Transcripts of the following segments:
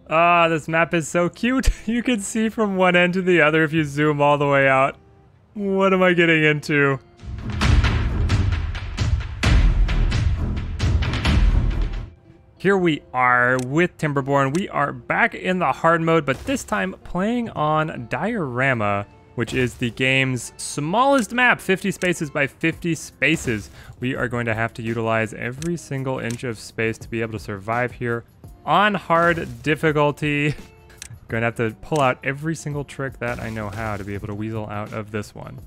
Ah, this map is so cute. You can see from one end to the other if you zoom all the way out. What am I getting into? Here we are with Timberborn. We are back in the hard mode, but this time playing on Diorama, which is the game's smallest map, 50 spaces by 50 spaces. We are going to have to utilize every single inch of space to be able to survive here on hard difficulty. Going to have to pull out every single trick that I know how to be able to weasel out of this one.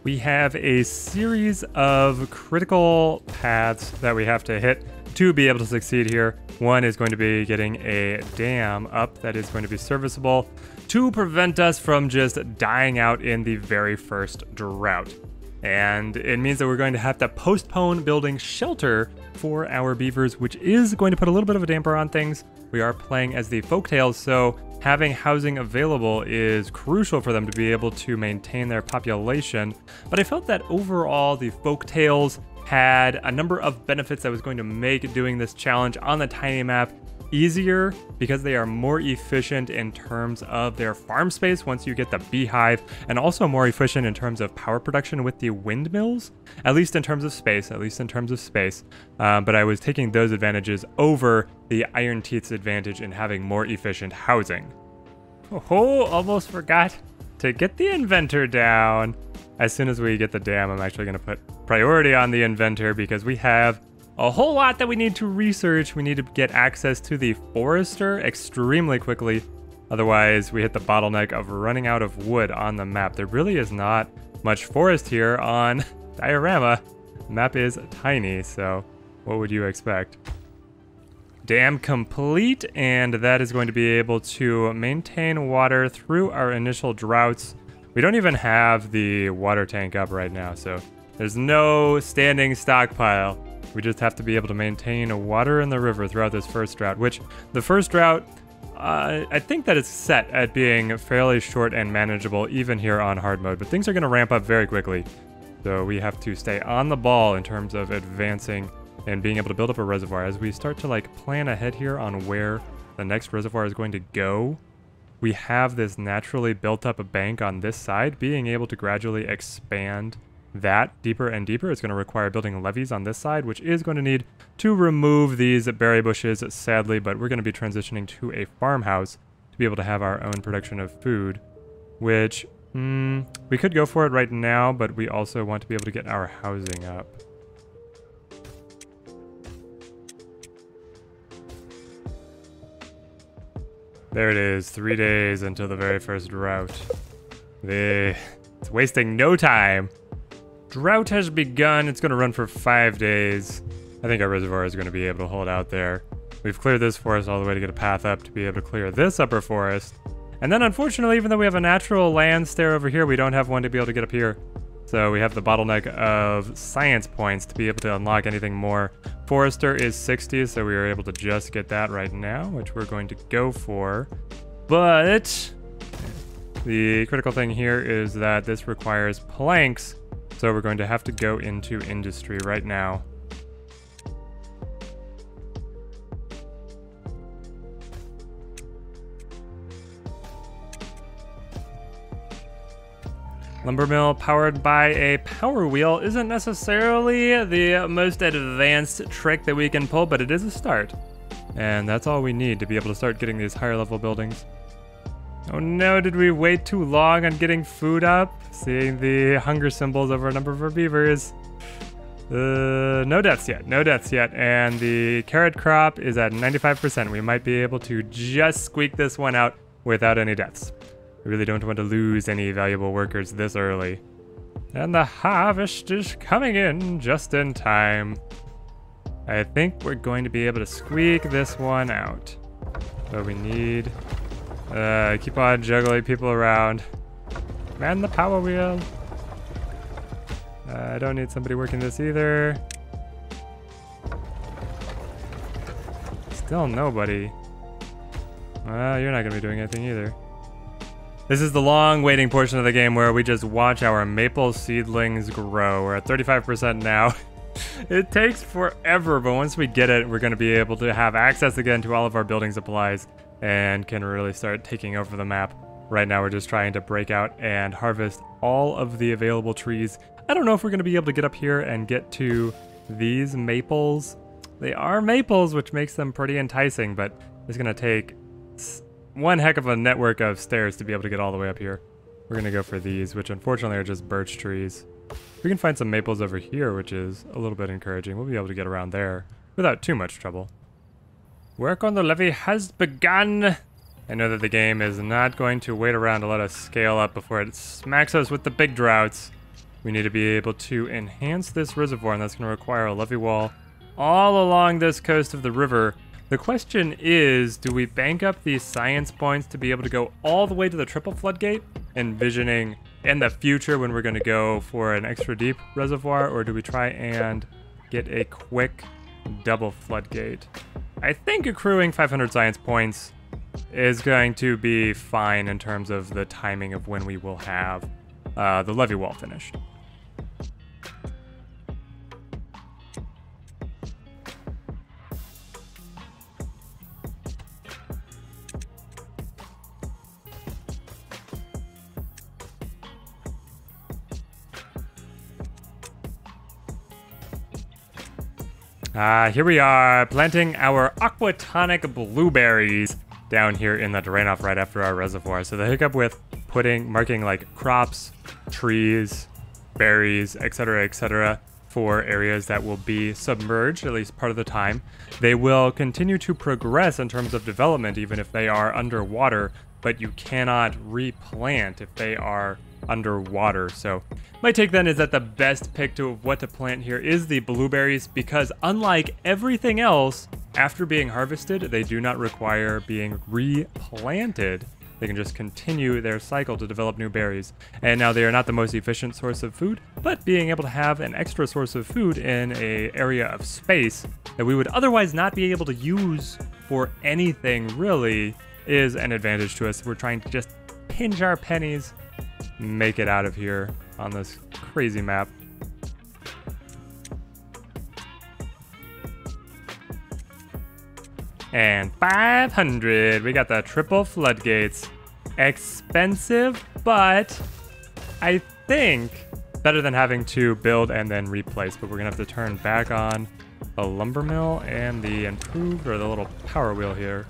We have a series of critical paths that we have to hit to be able to succeed here. One is going to be getting a dam up that is going to be serviceable to prevent us from just dying out in the very first drought. And it means that we're going to have to postpone building shelter for our beavers, which is going to put a little bit of a damper on things. We are playing as the Folktails, so having housing available is crucial for them to be able to maintain their population. But I felt that overall the Folktails had a number of benefits that was going to make doing this challenge on the tiny map easier because they are more efficient in terms of their farm space once you get the beehive, and also more efficient in terms of power production with the windmills, at least in terms of space, but I was taking those advantages over the Iron Teeth's advantage in having more efficient housing. Oh, almost forgot to get the inventor down. As soon as we get the dam, I'm actually going to put priority on the inventor because we have a whole lot that we need to research. We need to get access to the forester extremely quickly. Otherwise, we hit the bottleneck of running out of wood on the map. There really is not much forest here on Diorama. The map is tiny, so what would you expect? Dam complete, and that is going to be able to maintain water through our initial droughts. We don't even have the water tank up right now, so there's no standing stockpile. We just have to be able to maintain water in the river throughout this first drought, which the first drought, I think that it's set at being fairly short and manageable even here on hard mode, but things are going to ramp up very quickly. So we have to stay on the ball in terms of advancing and being able to build up a reservoir. As we start to plan ahead here on where the next reservoir is going to go, we have this naturally built up a bank on this side. Being able to gradually expand that deeper and deeper is going to require building levees on this side, which is going to need to remove these berry bushes, sadly, but we're going to be transitioning to a farmhouse to be able to have our own production of food, which we could go for it right now, but we also want to be able to get our housing up. There it is, 3 days until the very first drought. It's wasting no time. Drought has begun. It's going to run for 5 days. I think our reservoir is going to be able to hold out there. We've cleared this forest all the way to get a path up to be able to clear this upper forest. And then unfortunately, even though we have a natural land stair over here, we don't have one to be able to get up here. So we have the bottleneck of science points to be able to unlock anything more. Forester is 60, so we are able to just get that right now, which we're going to go for. But the critical thing here is that this requires planks. So we're going to have to go into industry right now. Lumber mill powered by a power wheel isn't necessarily the most advanced trick that we can pull, but it is a start. And that's all we need to be able to start getting these higher level buildings. Oh no, did we wait too long on getting food up? Seeing the hunger symbols over a number of our beavers. No deaths yet, and the carrot crop is at 95%. We might be able to just squeak this one out without any deaths. We really don't want to lose any valuable workers this early. And the harvest is coming in just in time. I think we're going to be able to squeak this one out. But we need... keep on juggling people around. Man the power wheel. I don't need somebody working this either. Still nobody. Well, you're not going to be doing anything either. This is the long waiting portion of the game where we just watch our maple seedlings grow. We're at 35% now. It takes forever, but once we get it, we're going to be able to have access again to all of our building supplies and can really start taking over the map. Right now, we're just trying to break out and harvest all of the available trees. I don't know if we're going to be able to get up here and get to these maples. They are maples, which makes them pretty enticing, but it's going to take one heck of a network of stairs to be able to get all the way up here. We're going to go for these, which unfortunately are just birch trees. We can find some maples over here, which is a little bit encouraging. We'll be able to get around there without too much trouble. Work on the levee has begun. I know that the game is not going to wait around to let us scale up before it smacks us with the big droughts. We need to be able to enhance this reservoir, and that's going to require a levee wall all along this coast of the river. The question is, do we bank up these science points to be able to go all the way to the triple floodgate, envisioning in the future when we're going to go for an extra deep reservoir, or do we try and get a quick double floodgate? I think accruing 500 science points is going to be fine in terms of the timing of when we will have the levee wall finished. Here we are, planting our aquatonic blueberries down here in the drain-off right after our reservoir. So the hiccup with marking like crops, trees, berries, etc., for areas that will be submerged, at least part of the time. They will continue to progress in terms of development, even if they are underwater, but you cannot replant if they are underwater. So my take then is that the best pick to what to plant here is the blueberries, because unlike everything else, after being harvested, they do not require being replanted. They can just continue their cycle to develop new berries. And now they are not the most efficient source of food, but being able to have an extra source of food in an area of space that we would otherwise not be able to use for anything really is an advantage to us. We're trying to just pinch our pennies, make it out of here on this crazy map. And 500, we got the triple floodgates. Expensive, but I think better than having to build and then replace. But we're gonna have to turn back on the lumber mill and the improved, or the little power wheel here,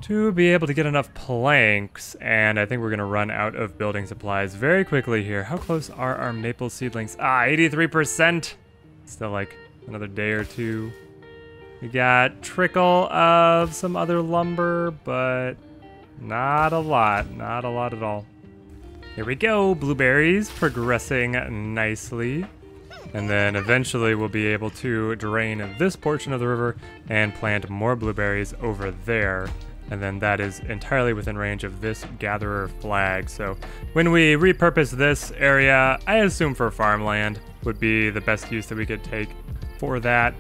to be able to get enough planks. And I think we're gonna run out of building supplies very quickly here. How close are our maple seedlings? 83%. Still like another day or two. We got trickle of some other lumber, but not a lot at all. Here we go, blueberries progressing nicely. And then eventually we'll be able to drain this portion of the river and plant more blueberries over there. And then that is entirely within range of this gatherer flag. So when we repurpose this area, I assume for farmland would be the best use that we could take for that.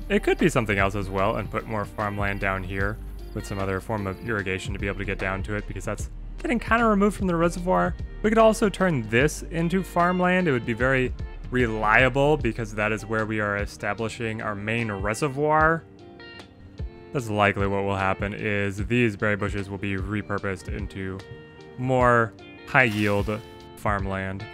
It could be something else as well, and put more farmland down here with some other form of irrigation to be able to get down to it, because that's getting kind of removed from the reservoir. We could also turn this into farmland. It would be very reliable because that is where we are establishing our main reservoir. That's likely what will happen, is these berry bushes will be repurposed into more high yield farmland.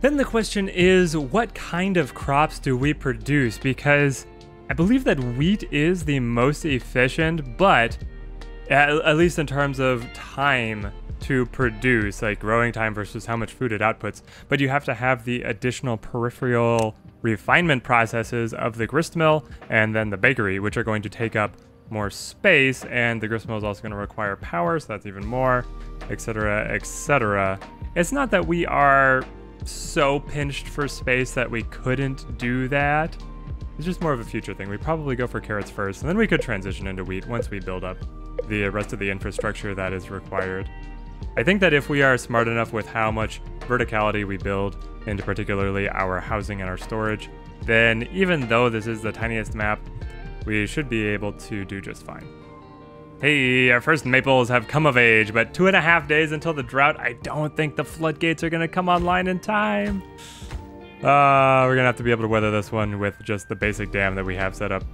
Then the question is, what kind of crops do we produce? Because I believe that wheat is the most efficient, but at least in terms of time to produce, like growing time versus how much food it outputs. But you have to have the additional peripheral refinement processes of the grist mill and then the bakery, which are going to take up more space, and the grist mill is also going to require power, so that's even more, etc., etc. It's not that we are so pinched for space that we couldn't do that. It's just more of a future thing. We probably go for carrots first, and then we could transition into wheat once we build up the rest of the infrastructure that is required. I think that if we are smart enough with how much verticality we build into particularly our housing and our storage, then even though this is the tiniest map, we should be able to do just fine. Hey, our first maples have come of age, but 2.5 days until the drought. I don't think the floodgates are gonna come online in time. We're gonna have to be able to weather this one with just the basic dam that we have set up.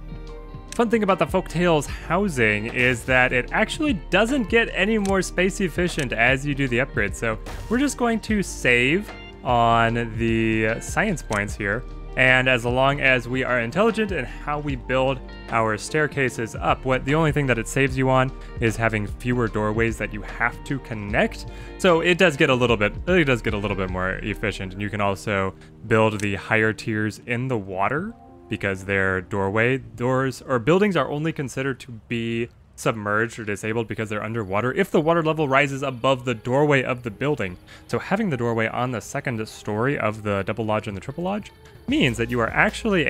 Fun thing about the Folktails housing is that it actually doesn't get any more space efficient as you do the upgrade. So we're just going to save on the science points here. And as long as we are intelligent in how we build our staircases up, the only thing that it saves you on is having fewer doorways that you have to connect. So it does get a little bit more efficient. And you can also build the higher tiers in the water because their doors or buildings are only considered to be submerged or disabled because they're underwater if the water level rises above the doorway of the building. So having the doorway on the second story of the double lodge and the triple lodge means that you are actually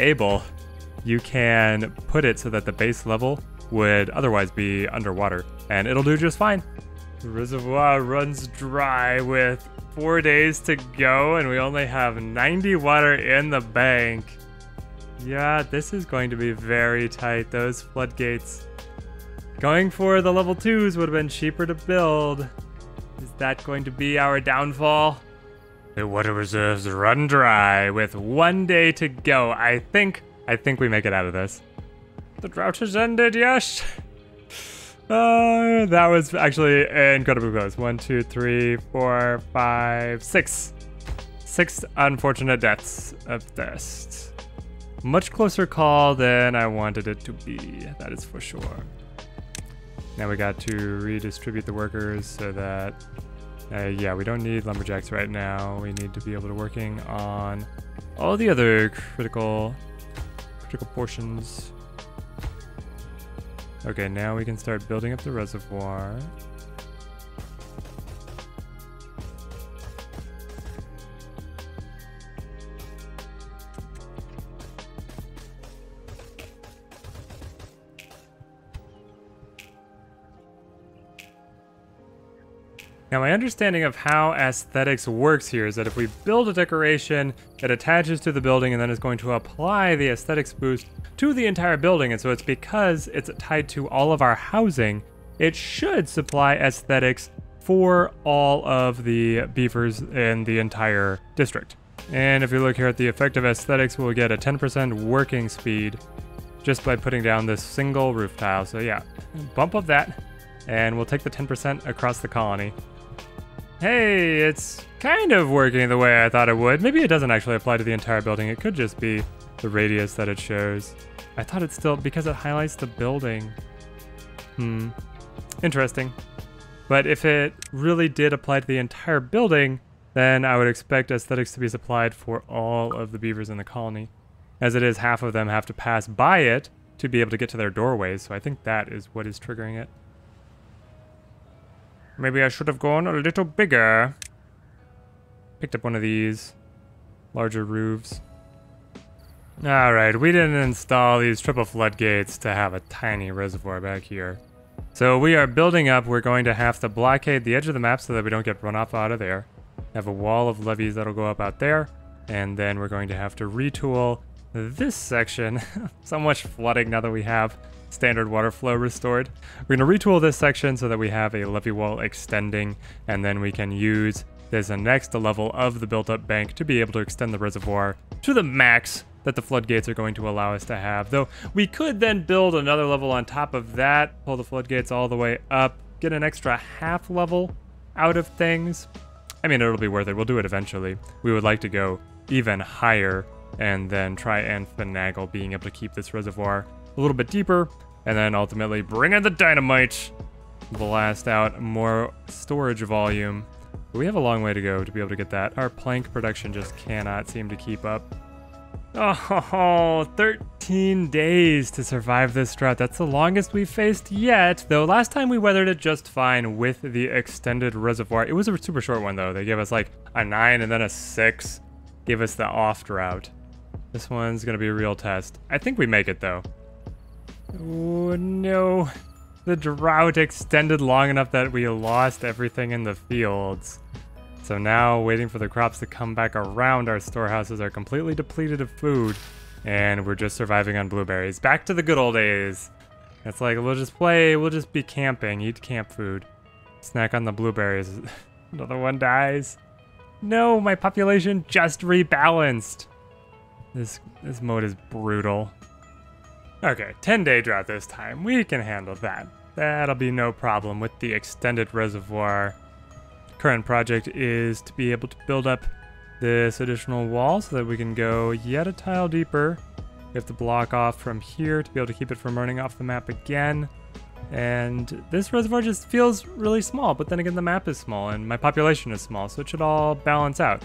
you can put it so that the base level would otherwise be underwater, and it'll do just fine. The reservoir runs dry with 4 days to go, and we only have 90 water in the bank. Yeah, this is going to be very tight, those floodgates. Going for the level 2s would have been cheaper to build. Is that going to be our downfall? The water reserves run dry with 1 day to go. I think we make it out of this. The drought has ended, yes. That was actually incredibly close. 1, 2, 3, 4, 5, 6. 6 unfortunate deaths of thirst. Much closer call than I wanted it to be, that is for sure. Now we got to redistribute the workers so that, yeah, we don't need lumberjacks right now. We need to be able to working on all the other critical portions. Okay, now we can start building up the reservoir. Now, my understanding of how aesthetics works here is that if we build a decoration, it attaches to the building and then is going to apply the aesthetics boost to the entire building. And so it's because it's tied to all of our housing, it should supply aesthetics for all of the beavers in the entire district. And if you look here at the effective aesthetics, we'll get a 10% working speed just by putting down this single roof tile. So yeah, bump up that, and we'll take the 10% across the colony. Hey, it's kind of working the way I thought it would. Maybe it doesn't actually apply to the entire building. It could just be the radius that it shows. I thought it still, because it highlights the building. Interesting. But if it really did apply to the entire building, then I would expect aesthetics to be supplied for all of the beavers in the colony. As it is, half of them have to pass by it to be able to get to their doorways, so I think that is what is triggering it. Maybe I should have gone a little bigger. Picked up one of these larger roofs. Alright, we didn't install these triple floodgates to have a tiny reservoir back here. So we are building up. We're going to have to blockade the edge of the map so that we don't get runoff out of there. Have a wall of levees that'll go up out there. And then we're going to have to retool this section. So much flooding now that we have standard water flow restored. We're going to retool this section so that we have a levee wall extending, and then we can use this next level of the built-up bank to be able to extend the reservoir to the max that the floodgates are going to allow us to have. Though we could then build another level on top of that, pull the floodgates all the way up, get an extra half level out of things. I mean, it'll be worth it. We'll do it eventually. We would like to go even higher and then try and finagle being able to keep this reservoir a little bit deeper, and then ultimately bring in the dynamite, blast out more storage volume. But we have a long way to go to be able to get that. Our plank production just cannot seem to keep up. Oh, 13 days to survive this drought. That's the longest we've faced yet, though last time we weathered it just fine with the extended reservoir. It was a super short one, though. They gave us like a 9 and then a 6. Gave us the off drought. This one's gonna be a real test. I think we make it, though. Oh no, the drought extended long enough that we lost everything in the fields. So now, waiting for the crops to come back around, our storehouses are completely depleted of food, and we're just surviving on blueberries. Back to the good old days. It's like, we'll just play, we'll just be camping, eat camp food. Snack on the blueberries. Another one dies. No, my population just rebalanced. This mode is brutal. Okay, 10-day drought this time. We can handle that. That'll be no problem with the extended reservoir. Current project is to be able to build up this additional wall so that we can go yet a tile deeper. We have to block off from here to be able to keep it from running off the map again. And this reservoir just feels really small, but then again the map is small and my population is small, so it should all balance out.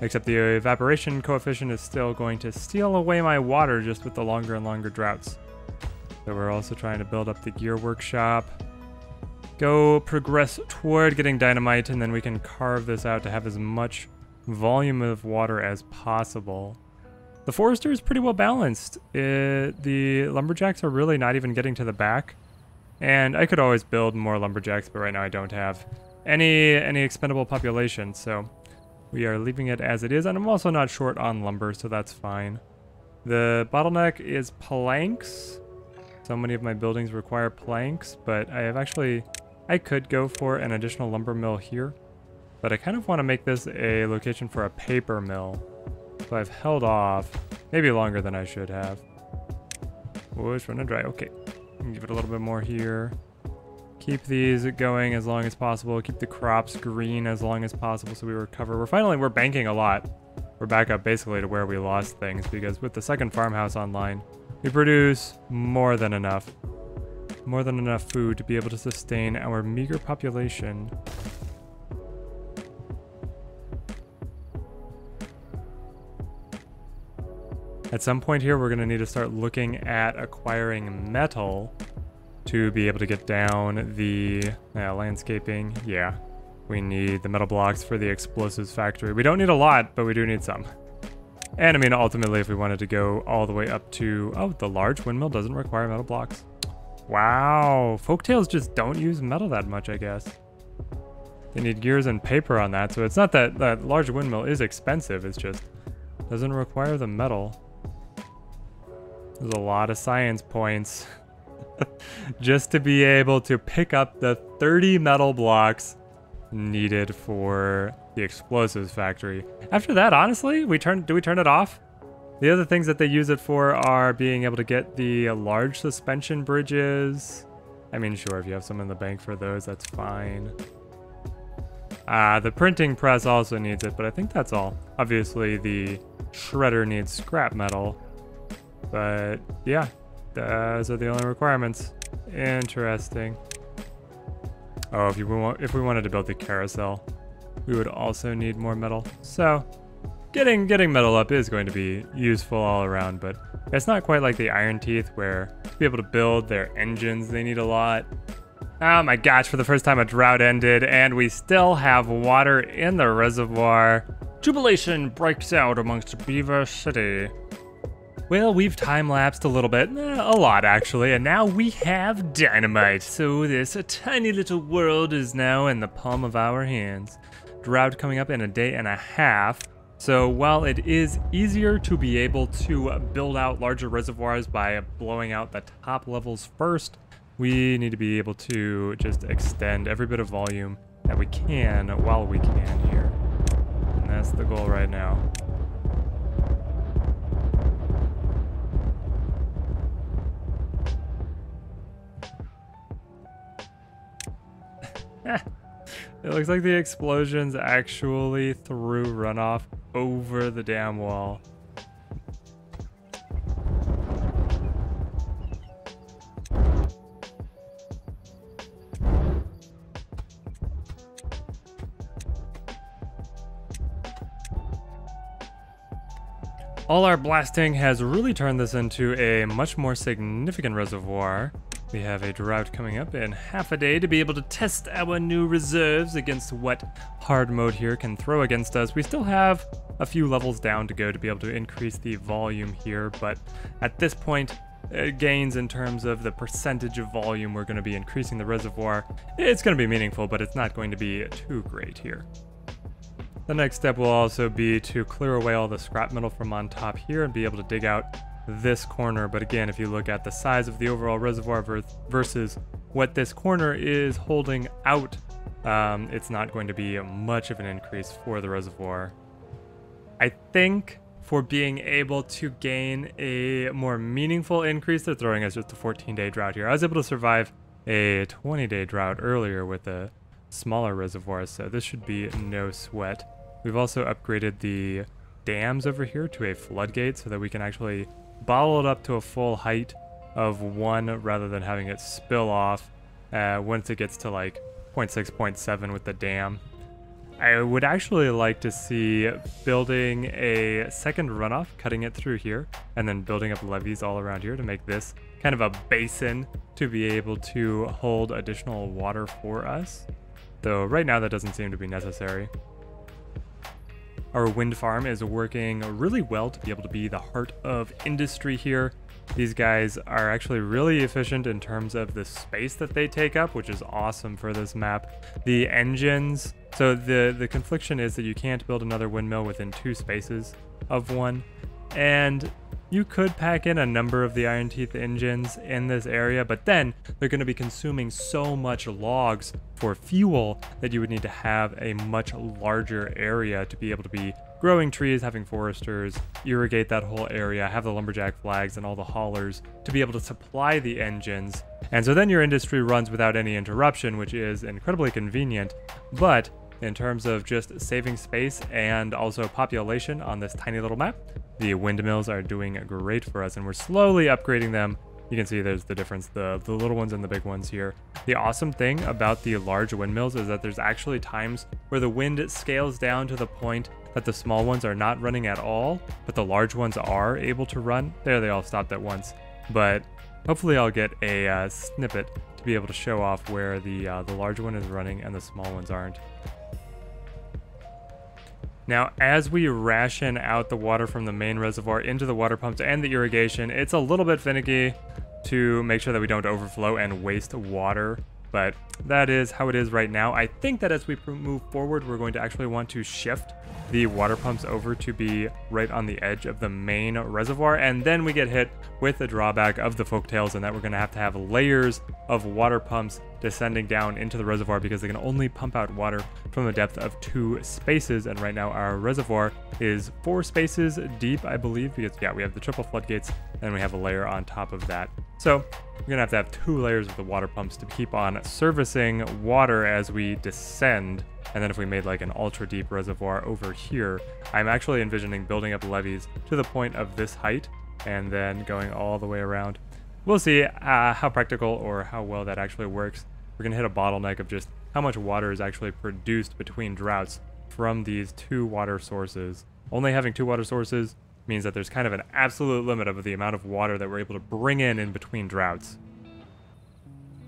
Except the evaporation coefficient is still going to steal away my water just with the longer and longer droughts. So we're also trying to build up the gear workshop. Go progress toward getting dynamite, and then we can carve this out to have as much volume of water as possible. The forester is pretty well balanced. The lumberjacks are really not even getting to the back. And I could always build more lumberjacks, but right now I don't have any expendable population, so we are leaving it as it is, and I'm also not short on lumber, so that's fine. The bottleneck is planks. So many of my buildings require planks, but I could go for an additional lumber mill here, but I kind of want to make this a location for a paper mill. So I've held off, maybe longer than I should have. Oh, it's running dry, okay. Give it a little bit more here. Keep these going as long as possible. Keep the crops green as long as possible so we recover. We're banking a lot. We're back up basically to where we lost things because with the second farmhouse online, we produce more than enough. More than enough food to be able to sustain our meager population. At some point here, we're going to need to start looking at acquiring metal to be able to get down the landscaping. Yeah, we need the metal blocks for the explosives factory. We don't need a lot, but we do need some. And I mean, ultimately, if we wanted to go all the way up to... Oh, the large windmill doesn't require metal blocks. Wow, Folktails just don't use metal that much, I guess. They need gears and paper on that, so it's not that that large windmill is expensive, it's just doesn't require the metal. There's a lot of science points just to be able to pick up the 30 metal blocks needed for the explosives factory. After that, honestly, do we turn it off? The other things that they use it for are being able to get the large suspension bridges. I mean, sure, if you have some in the bank for those, that's fine. The printing press also needs it, but I think that's all. Obviously, the shredder needs scrap metal. But yeah, those are the only requirements. Interesting. Oh, if we wanted to build the carousel, we would also need more metal. So getting metal up is going to be useful all around, but it's not quite like the Iron Teeth where to be able to build their engines, they need a lot. Oh my gosh, for the first time a drought ended and we still have water in the reservoir. Jubilation breaks out amongst Beaver City. Well, we've time-lapsed a little bit, a lot actually, and now we have Dynamite. So this tiny little world is now in the palm of our hands. Drought coming up in a day and a half. So while it is easier to be able to build out larger reservoirs by blowing out the top levels first, we need to be able to just extend every bit of volume that we can while we can here. And that's the goal right now. It looks like the explosions actually threw runoff over the dam wall. All our blasting has really turned this into a much more significant reservoir. We have a drought coming up in half a day to be able to test our new reserves against what hard mode here can throw against us. We still have a few levels down to go to be able to increase the volume here, but at this point, gains in terms of the percentage of volume we're going to be increasing the reservoir. It's going to be meaningful, but it's not going to be too great here. The next step will also be to clear away all the scrap metal from on top here and be able to dig out this corner. But again, if you look at the size of the overall reservoir versus what this corner is holding out, it's not going to be much of an increase for the reservoir. I think for being able to gain a more meaningful increase, they're throwing us just a 14-day drought here. I was able to survive a 20-day drought earlier with a smaller reservoir, so this should be no sweat. We've also upgraded the dams over here to a floodgate so that we can actually bottle it up to a full height of 1 rather than having it spill off once it gets to like 0.6, 0.7 with the dam. I would actually like to see building a second runoff, cutting it through here, and then building up levees all around here to make this kind of a basin to be able to hold additional water for us. Though right now that doesn't seem to be necessary. Our wind farm is working really well to be able to be the heart of industry here. These guys are actually really efficient in terms of the space that they take up, which is awesome for this map. The engines, so the confliction is that you can't build another windmill within 2 spaces of 1. And you could pack in a number of the Iron Teeth engines in this area, but then they're going to be consuming so much logs for fuel that you would need to have a much larger area to be able to be growing trees, having foresters, irrigate that whole area, have the lumberjack flags and all the haulers to be able to supply the engines. And so then your industry runs without any interruption, which is incredibly convenient. But in terms of just saving space and also population on this tiny little map, the windmills are doing great for us, and we're slowly upgrading them. You can see there's the difference, the little ones and the big ones here. The awesome thing about the large windmills is that there's actually times where the wind scales down to the point that the small ones are not running at all, but the large ones are able to run. There, they all stopped at once. But hopefully I'll get a snippet to be able to show off where the large one is running and the small ones aren't. Now, as we ration out the water from the main reservoir into the water pumps and the irrigation, it's a little bit finicky to make sure that we don't overflow and waste water, but that is how it is right now. I think that as we move forward, we're going to actually want to shift the water pumps over to be right on the edge of the main reservoir, and then we get hit with the drawback of the Folktails, and that we're going to have layers of water pumps descending down into the reservoir because they can only pump out water from a depth of 2 spaces, and right now our reservoir is 4 spaces deep, I believe, because yeah, we have the triple floodgates and we have a layer on top of that. So we're gonna have to have 2 layers of the water pumps to keep on servicing water as we descend. And then if we made like an ultra deep reservoir over here, I'm actually envisioning building up levees to the point of this height and then going all the way around. We'll see how practical or how well that actually works. We're gonna hit a bottleneck of just how much water is actually produced between droughts from these 2 water sources. Only having 2 water sources means that there's kind of an absolute limit of the amount of water that we're able to bring in between droughts.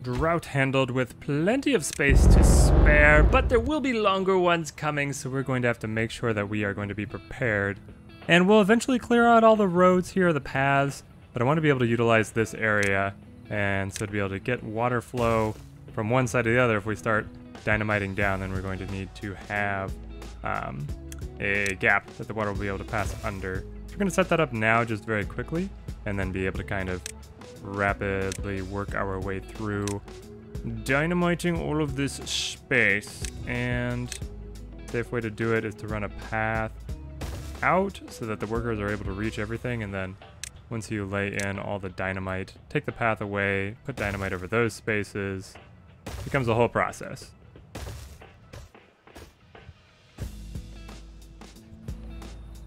Drought handled with plenty of space to spare, but there will be longer ones coming, so we're going to have to make sure that we are going to be prepared. And we'll eventually clear out all the roads here, the paths, but I want to be able to utilize this area, and so to be able to get water flow from one side to the other. If we start dynamiting down, then we're going to need to have a gap that the water will be able to pass under. So we're going to set that up now just very quickly, and then be able to kind of rapidly work our way through dynamiting all of this space. And the safe way to do it is to run a path out so that the workers are able to reach everything, and then once you lay in all the dynamite, take the path away, put dynamite over those spaces. It becomes a whole process.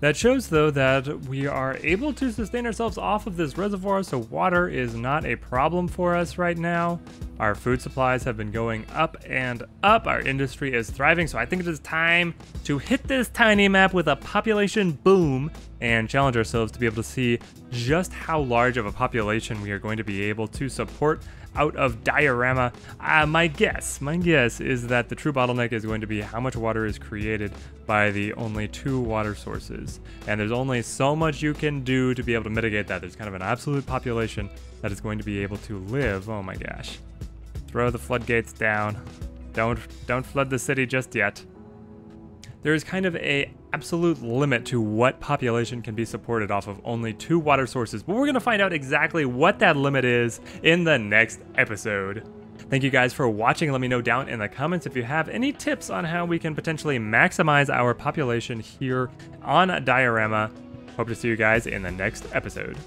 That shows, though, that we are able to sustain ourselves off of this reservoir, so water is not a problem for us right now. Our food supplies have been going up and up. Our industry is thriving, so I think it is time to hit this tiny map with a population boom and challenge ourselves to be able to see just how large of a population we are going to be able to support out of diorama. My guess is that the true bottleneck is going to be how much water is created by the only 2 water sources. And there's only so much you can do to be able to mitigate that. There's kind of an absolute population that is going to be able to live. Oh my gosh. Throw the floodgates down. Don't flood the city just yet. there is kind of a absolute limit to what population can be supported off of only 2 water sources, but we're going to find out exactly what that limit is in the next episode. Thank you guys for watching. Let me know down in the comments if you have any tips on how we can potentially maximize our population here on Diorama. Hope to see you guys in the next episode.